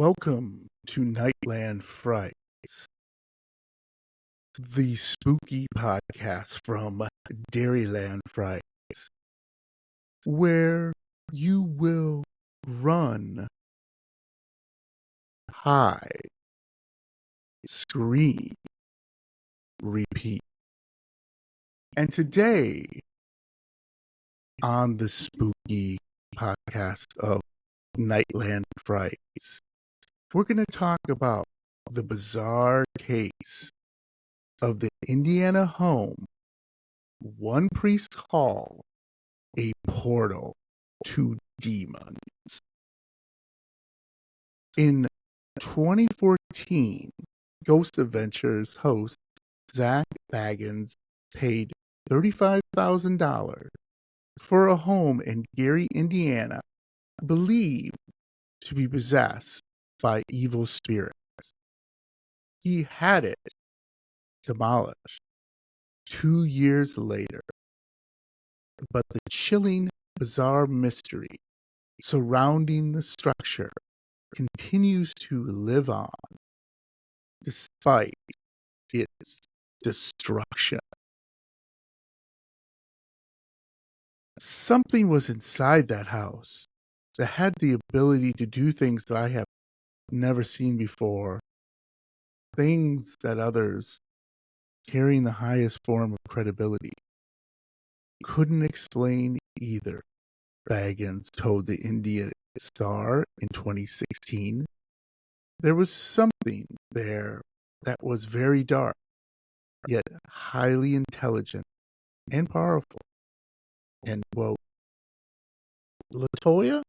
Welcome to Nightland Frights, the spooky podcast from Dairyland Frights, where you will run, hide, scream, repeat. And today, on the spooky podcast of Nightland Frights, we're going to talk about the bizarre case of the Indiana home one priest called a portal to demons. In 2014, Ghost Adventures host Zach Baggins paid $35,000 for a home in Gary, Indiana, believed to be possessed by evil spirits. He had it demolished 2 years later, but the chilling, bizarre mystery surrounding the structure continues to live on despite its destruction. Something was inside that house that had the ability to do things that I have never seen before, things that others carrying the highest form of credibility couldn't explain either. Baggins told the India Star in 2016, there was something there that was very dark, yet highly intelligent and powerful. And quote, Latoya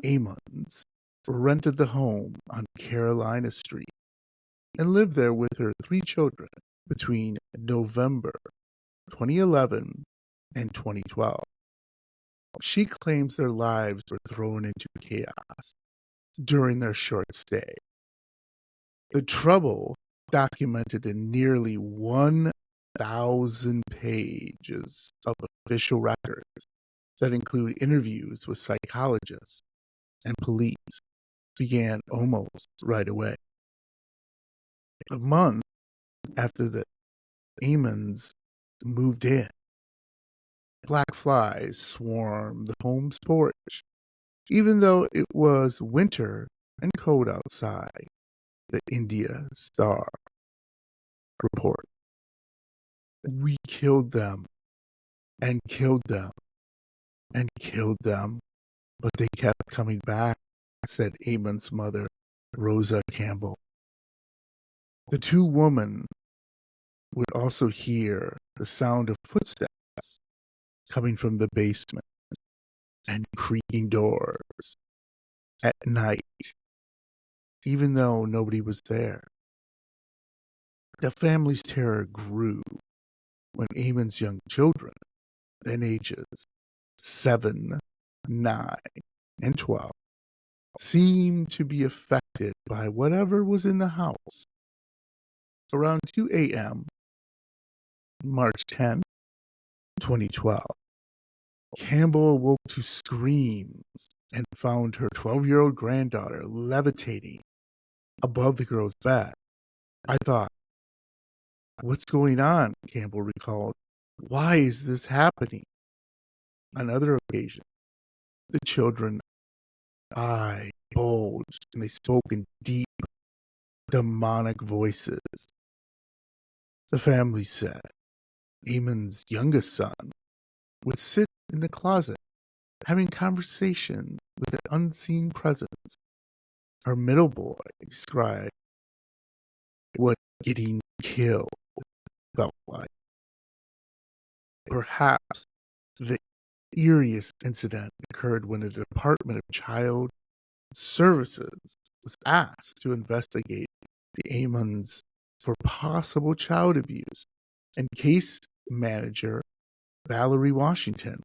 Amons rented the home on Carolina Street and lived there with her 3 children between November 2011 and 2012. She claims their lives were thrown into chaos during their short stay. The trouble, documented in nearly 1,000 pages of official records that include interviews with psychologists and police, began almost right away. A month after the Amons moved in, black flies swarmed the home's porch, even though it was winter and cold outside, the India Star report. We killed them and killed them and killed them, but they kept coming back, said Amon's mother, Rosa Campbell. The 2 women would also hear the sound of footsteps coming from the basement and creaking doors at night, even though nobody was there. The family's terror grew when Amon's young children, then ages 7, 9, and 12, seemed to be affected by whatever was in the house. Around 2 a.m., March 10, 2012, Campbell awoke to screams and found her 12-year-old granddaughter levitating above the girl's bed. I thought, what's going on? Campbell recalled. Why is this happening? On other occasions, the children's eyes bulged and they spoke in deep, demonic voices. The family said Amon's youngest son would sit in the closet having conversation with an unseen presence. Her middle boy described what getting killed felt like. Perhaps the eeriest incident occurred when the Department of Child Services was asked to investigate the Amons for possible child abuse, and case manager Valerie Washington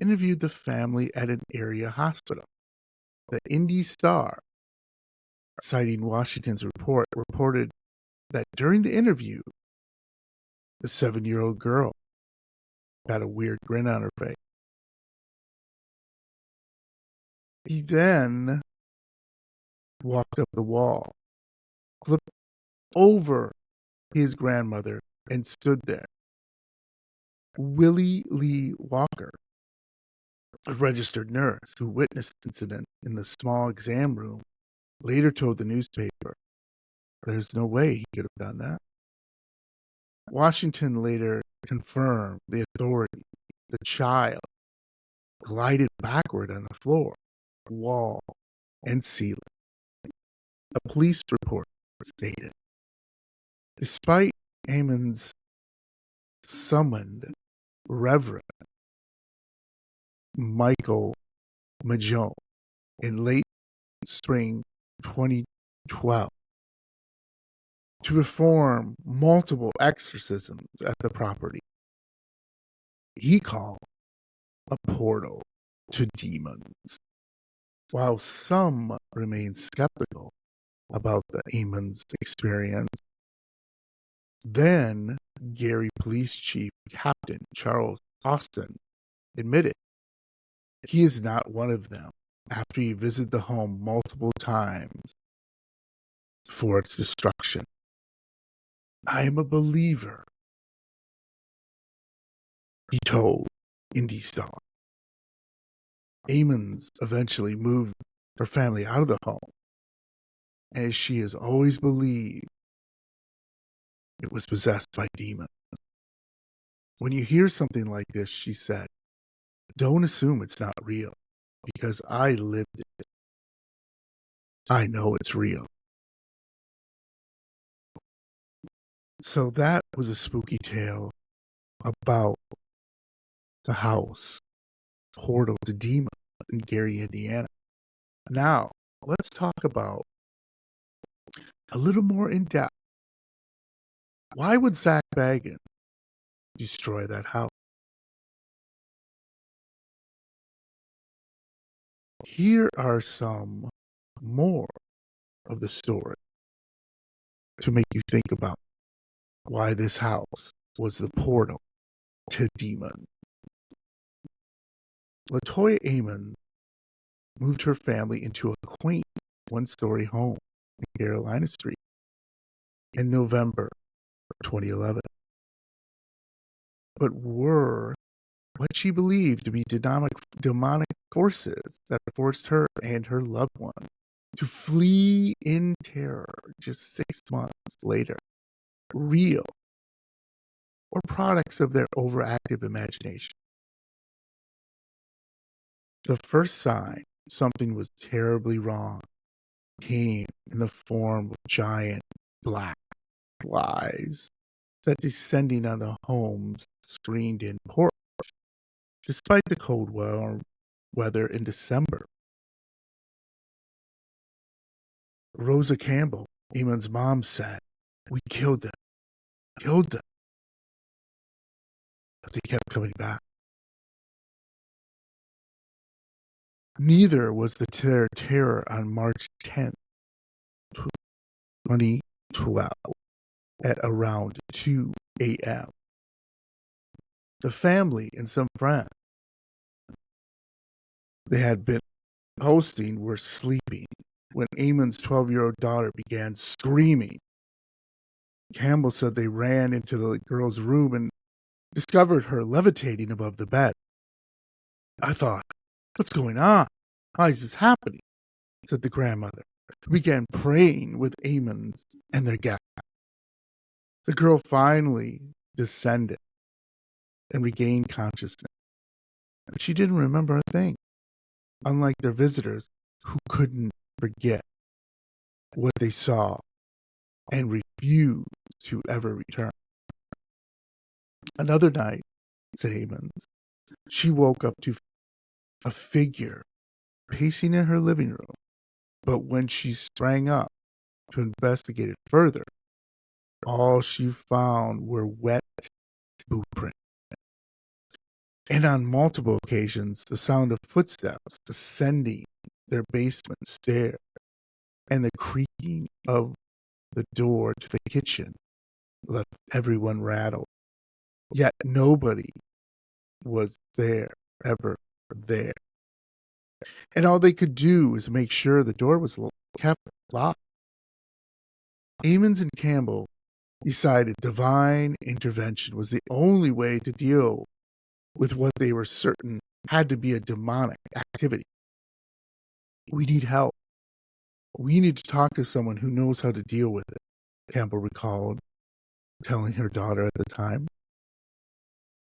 interviewed the family at an area hospital. The Indy Star, citing Washington's report, reported that during the interview, the 7-year-old girl had a weird grin on her face. He then walked up the wall, flipped over his grandmother, and stood there. Willie Lee Walker, a registered nurse who witnessed the incident in the small exam room, later told the newspaper, "There's no way he could have done that." Washington later confirmed the authority. The child glided backward on the floor, wall, and ceiling. A police report stated, despite Eamon's summoned Reverend Michael Majone in late spring 2012 to perform multiple exorcisms at the property, he called a portal to demons. While some remain skeptical about the Eamon's experience, then Gary Police Chief Captain Charles Austin admitted he is not one of them after he visited the home multiple times for its destruction. "I am a believer," he told Indie Star. Eamon's eventually moved her family out of the home, as she has always believed it was possessed by demons. "When you hear something like this," she said, "don't assume it's not real, because I lived it. I know it's real." So that was a spooky tale about the house portal to demons in Gary, Indiana. Now, let's talk about a little more in depth. Why would Zach Baggins destroy that house? Here are some more of the story to make you think about why this house was the portal to demons. LaToya Amon moved her family into a quaint one-story home in Carolina Street in November 2011. But were what she believed to be demonic forces that forced her and her loved one to flee in terror just 6 months later real, or products of their overactive imagination? The first sign something was terribly wrong came in the form of giant black flies that descending on the home's screened-in porch. Despite the cold weather in December, Rosa Campbell, Eamon's mom, said, "We killed them, but they kept coming back." Neither was the terror on March 10th, 2012, at around 2 a.m. The family and some friends they had been hosting were sleeping when Eamon's 12-year-old daughter began screaming. Campbell said they ran into the girl's room and discovered her levitating above the bed. "I thought, what's going on? Why is this happening?" said the grandmother, who began praying with Eamon's and their guests. The girl finally descended and regained consciousness, but she didn't remember a thing, unlike their visitors who couldn't forget what they saw and refused to ever return. Another night, said Eamons, she woke up to a figure pacing in her living room, but when she sprang up to investigate it further, all she found were wet boot prints. And on multiple occasions, the sound of footsteps descending their basement stairs and the creaking of the door to the kitchen left everyone rattled. Yet nobody was ever there. And all they could do was make sure the door was kept locked. Amons and Campbell decided divine intervention was the only way to deal with what they were certain had to be a demonic activity. We need help. We need to talk to someone who knows how to deal with it, Campbell recalled, telling her daughter at the time.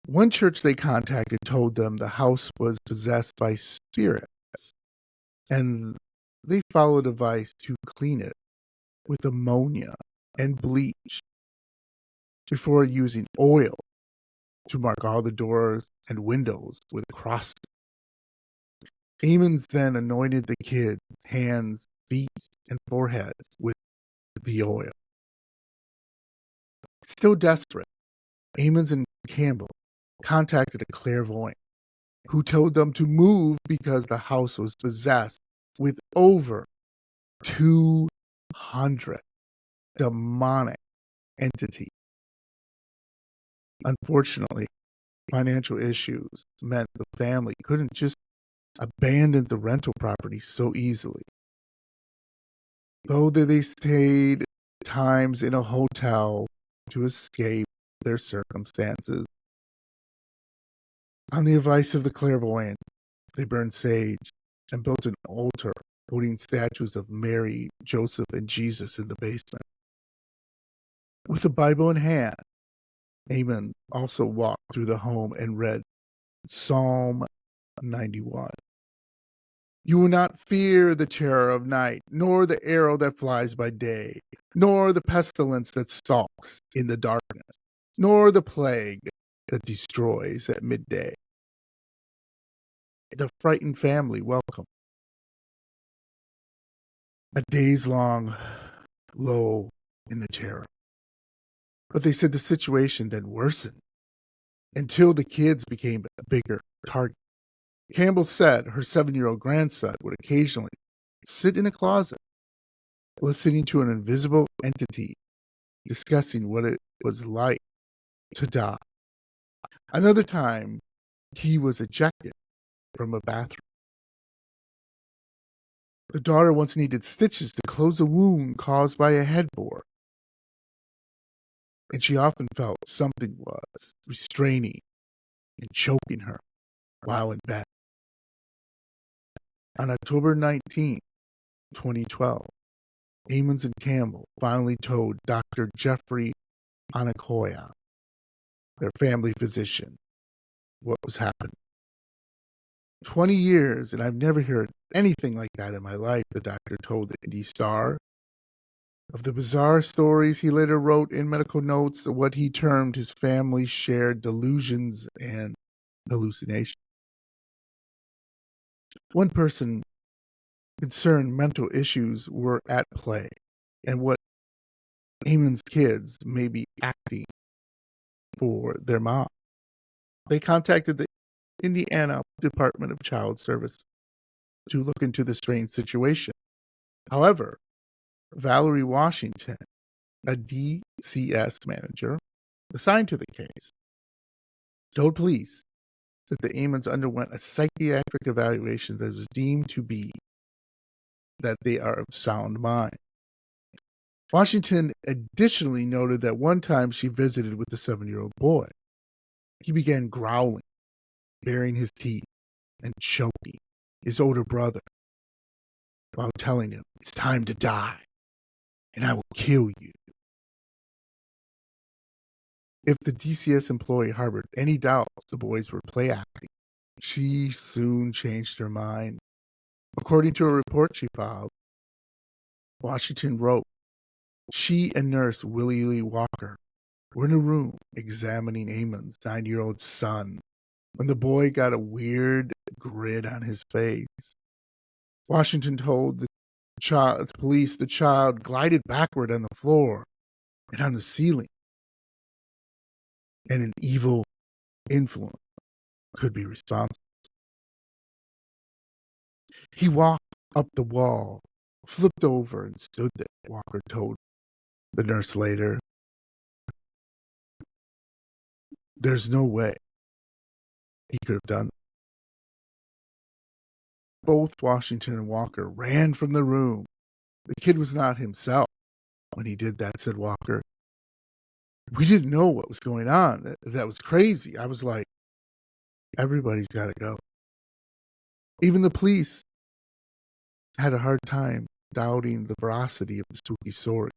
One church they contacted told them the house was possessed by spirits, and they followed advice to clean it with ammonia and bleach before using oil to mark all the doors and windows with crosses. Amons then anointed the kids' hands, feet, and foreheads with the oil. Still desperate, Amons and Campbell contacted a clairvoyant who told them to move because the house was possessed with over 200 demonic entities. Unfortunately, financial issues meant the family couldn't just abandon the rental property so easily. Though they stayed times in a hotel to escape their circumstances. On the advice of the clairvoyant, they burned sage and built an altar holding statues of Mary, Joseph, and Jesus in the basement. With a Bible in hand, Amon also walked through the home and read Psalm 91. You will not fear the terror of night, nor the arrow that flies by day, nor the pestilence that stalks in the darkness, nor the plague that destroys at midday. The frightened family welcomed a days-long lull in the terror. But they said the situation then worsened until the kids became a bigger target. Campbell said her 7-year-old grandson would occasionally sit in a closet, listening to an invisible entity discussing what it was like to die. Another time, he was ejected from a bathroom. The daughter once needed stitches to close a wound caused by a headboard, and she often felt something was restraining and choking her while in bed. On October 19, 2012, Amons and Campbell finally told Dr. Jeffrey Anakoya, their family physician, what was happening. 20 years, and I've never heard anything like that in my life, the doctor told the Indy Star. Of the bizarre stories, he later wrote in medical notes what he termed his family's shared delusions and hallucinations. One person concerned mental issues were at play, and what Amon's kids may be acting for their mom. They contacted the Indiana Department of Child Service to look into the strange situation. However, Valerie Washington, a DCS manager assigned to the case, told police that the Amons underwent a psychiatric evaluation that was deemed to be that they are of sound mind. Washington additionally noted that one time she visited with the 7-year-old boy. He began growling, baring his teeth, and choking his older brother while telling him, "It's time to die, and I will kill you." If the DCS employee harbored any doubts the boys were play acting, she soon changed her mind. According to a report she filed, Washington wrote, she and nurse Willie Lee Walker were in a room examining Amon's 9-year-old son when the boy got a weird grin on his face. Washington told the police the child glided backward on the floor and on the ceiling, and an evil influence could be responsible. He walked up the wall, flipped over, and stood there, Walker told the nurse later. There's no way he could have done that. Both Washington and Walker ran from the room The kid was not himself when he did that," said Walker. "We didn't know what was going on. That was crazy." I was like, everybody's got to go. Even the police had a hard time doubting the veracity of the spooky stories.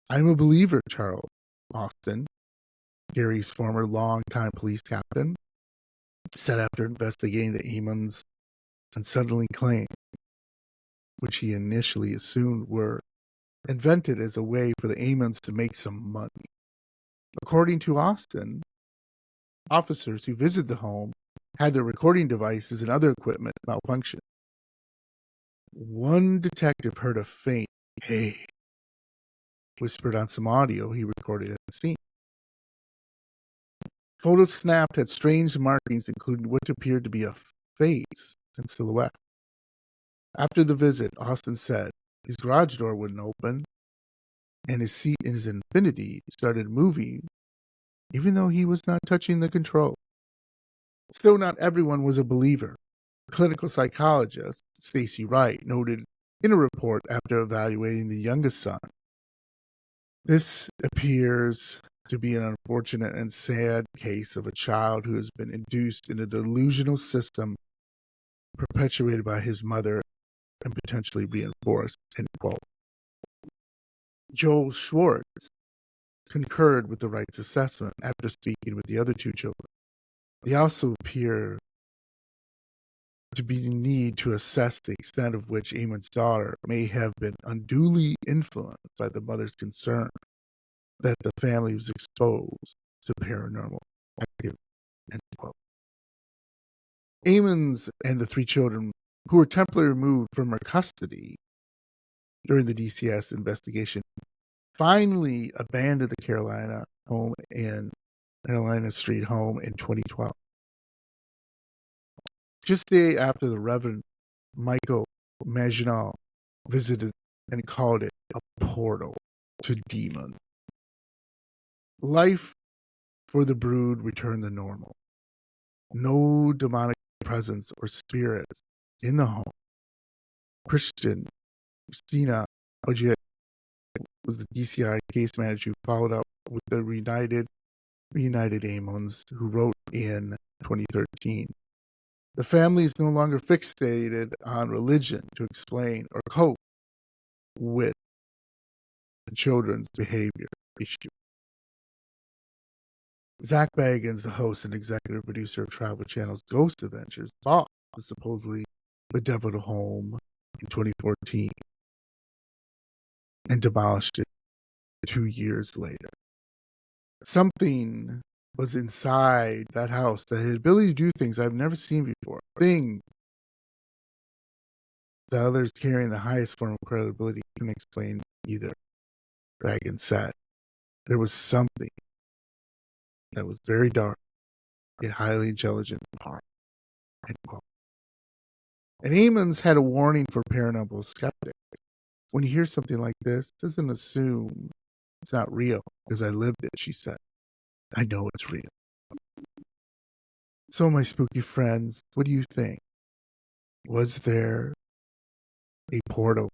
"I'm a believer," Charles Austin, Gary's former longtime police captain, said after investigating the Eamon's unsettling claims, which he initially assumed were invented as a way for the Eamons to make some money. According to Austin, officers who visited the home had their recording devices and other equipment malfunction. One detective heard a faint "hey" whispered on some audio he recorded at the scene. Photos snapped had strange markings, including what appeared to be a face and silhouette. After the visit, Austin said his garage door wouldn't open, and his seat in his Infiniti started moving, even though he was not touching the control. Still, not everyone was a believer. Clinical psychologist Stacy Wright noted in a report after evaluating the youngest son, "This appears to be an unfortunate and sad case of a child who has been induced in a delusional system perpetuated by his mother and potentially reinforced." End quote. Joel Schwartz concurred with the Wright's assessment after speaking with the other two children. They also appear to be in need to assess the extent of which Eamon's daughter may have been unduly influenced by the mother's concern that the family was exposed to paranormal activity. End quote. Eamon's and the three children who were temporarily removed from her custody during the DCS investigation finally abandoned the Carolina Street home in 2012. Just the day after the Reverend Michael Maginot visited and called it a portal to demon. Life for the brood returned to normal. No demonic presence or spirits in the home. Christina Ogier was the DCI case manager who followed up with the reunited Amons, who wrote in 2013. The family is no longer fixated on religion to explain or cope with the children's behavior issue. Zach Bagans, the host and executive producer of Travel Channel's Ghost Adventures, bought the supposedly bedeviled home in 2014 and demolished it 2 years later. Something was inside that house that had the ability to do things I've never seen before. Things that others carrying the highest form of credibility can explain either. Bagans said there was something that was very dark yet highly intelligent part. And Eamon's had a warning for paranormal skeptics. When you hear something like this, doesn't assume it's not real, because I lived it, she said. I know it's real. So, my spooky friends, what do you think? Was there a portal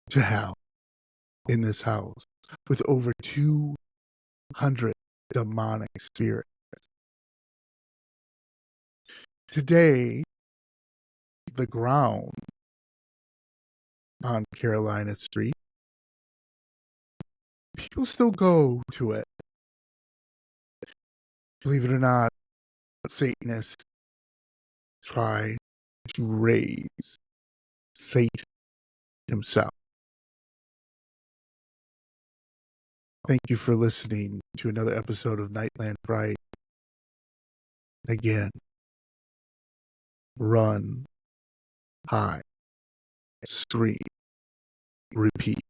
to hell in this house with over 200 demonic spirits? Today, the ground on Carolina Street, people still go to it. Believe it or not, Satanists try to raise Satan himself. Thank you for listening to another episode of Nightland Frights. Again, run, hide, scream, repeat.